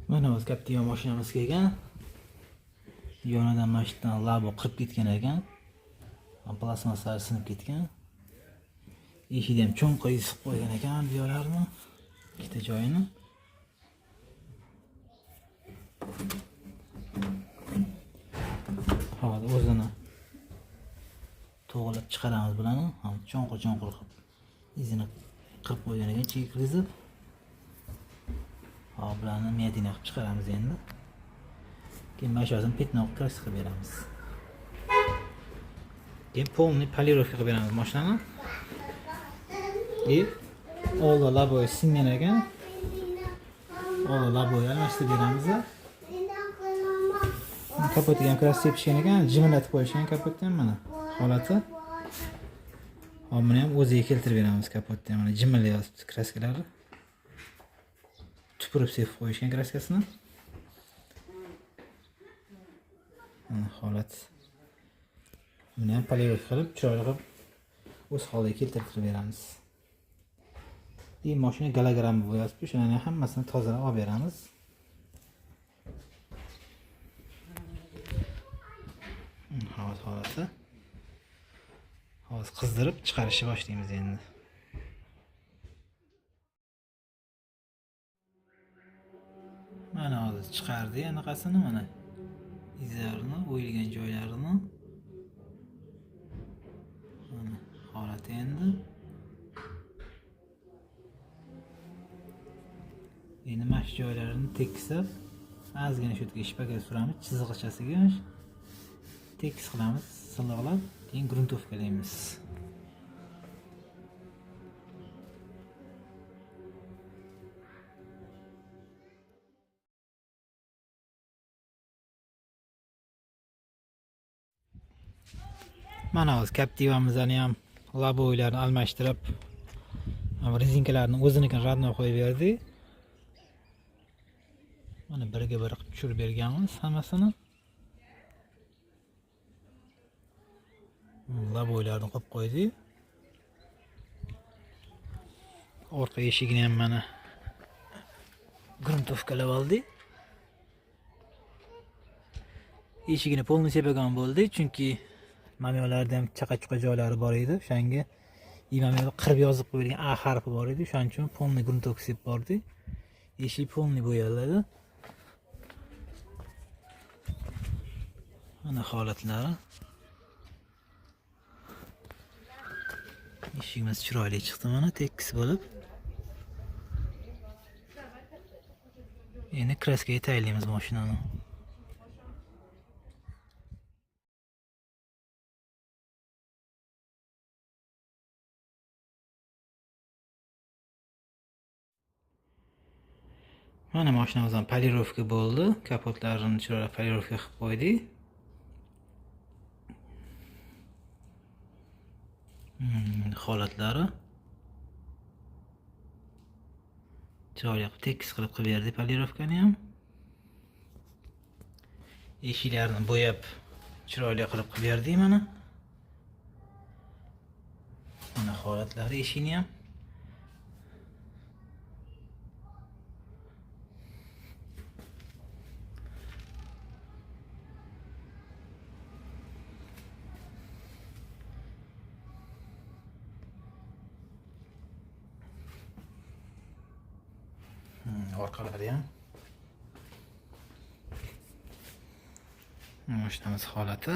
Mana o'z Captiva mashinamiz kelgan. Yonidan mashinadan labo qirib ketgan ekan. Plastmassalari sinib ketgan. Eshikni ham cho'ng qo'yib qo'ygan ekan bu yoqlarni. Ikkita joyini. Hozir o'zini to'g'rilab chiqaramiz bularni. Ham cho'nqir qilib izini qirib qo'ygan ekan, chekizib. Hop, bularni niyatini qilib chiqaramiz endi. Keyin mashinani petnoq kras qilib beramiz. Keyin polni polirovka qilib beramiz mashinani. Oldi laboy singan ekan. Oldi laboy almashtirib beramiz. Kapotiga ham kras sepishgan ekan, jimlatib qo'yishgan kapotni ham mana holati. Hop, buni ham o'ziga keltirib beramiz kapotni. Mana jimlayapti kraskalari. Tupurib sepib qo'yishgan kraskasini. Mana holat. Buni ham polirovka qilib, chiroyli qilib o'z holiga keltirib beramiz. Mashina gologramma bo'yasib, shularning hammasini tozalab olib beramiz. Hozir holati. Hozir qizdirib chiqarishni boshlaymiz endi. Mana hozir chiqardi anaqasini, mana izlarini, o'yilgan joylarini. Mana holati endi. Endi mash joylarini tekislab, ozgina shu yerga shpagat suramiz, chiziqchasiga tekis qilamiz, silliqlab, keyin gruntovkalaymiz. Mana o'z Captivamizni ham laboylarni almashtirib, rezinkalarini o'zinikini radno qo'yib berdik. Mana biriga biri tushirib berganmiz hammasini. Laboylarni qo'yib qo'ydik. Orqa eshigini ham mana gruntovkalab oldik. Eshigini polni sepagan bo'ldi, chunki mamyolarda ham chaqa-chuqa joylari bor edi. O'shanga mamyoda qirib yozib qo'yilgan A harfi bor edi. Shuning uchun polni gruntovka sepib bordik. Eshik polni bo'yaladi. Mana holatlari. Eshigimiz chiroyli chiqdi, mana tekis bo'lib. Endi kraskaga tayyorlaymiz mashinani. Mana mashinamizdan polirovka bo'ldi. Kapotlarini chiroyli polirovka qilib qo'ydik. Holatlari chiroyli qilib tekis qilib berdik polirovkani ham. Eshiklarni bo'yab chiroyli qilib berdik mana. Mana holatlari eshikni ham. Orqalari ham. Mashinamiz holati.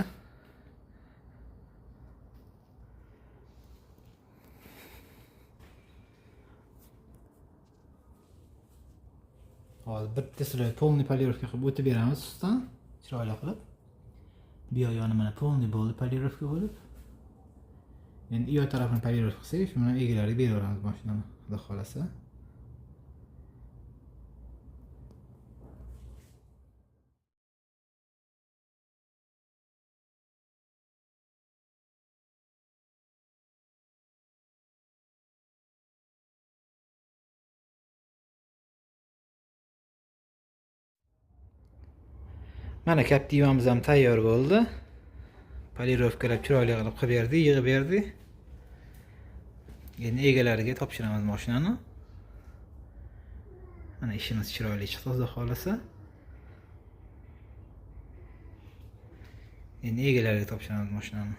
Hozir bitta sloy polni polirovka qilib o'tib beramiz ustidan, chiroyli qilib. Bu yoni mana polni bo'ldi polirovka bo'lib. Endi u tarafini polirovka qilsak, shuni egalariga beraveramiz mashinani, xudo xolasa. Mana Captivamiz ham tayyor bo'ldi. Polirovkalab chiroyli qilib berdi, yig'ib berdi. Endi egalariga topshiramiz mashinani. Mana ishimiz chiroyli chiqdi xudo xolasa. Endi egalariga topshiramiz mashinani.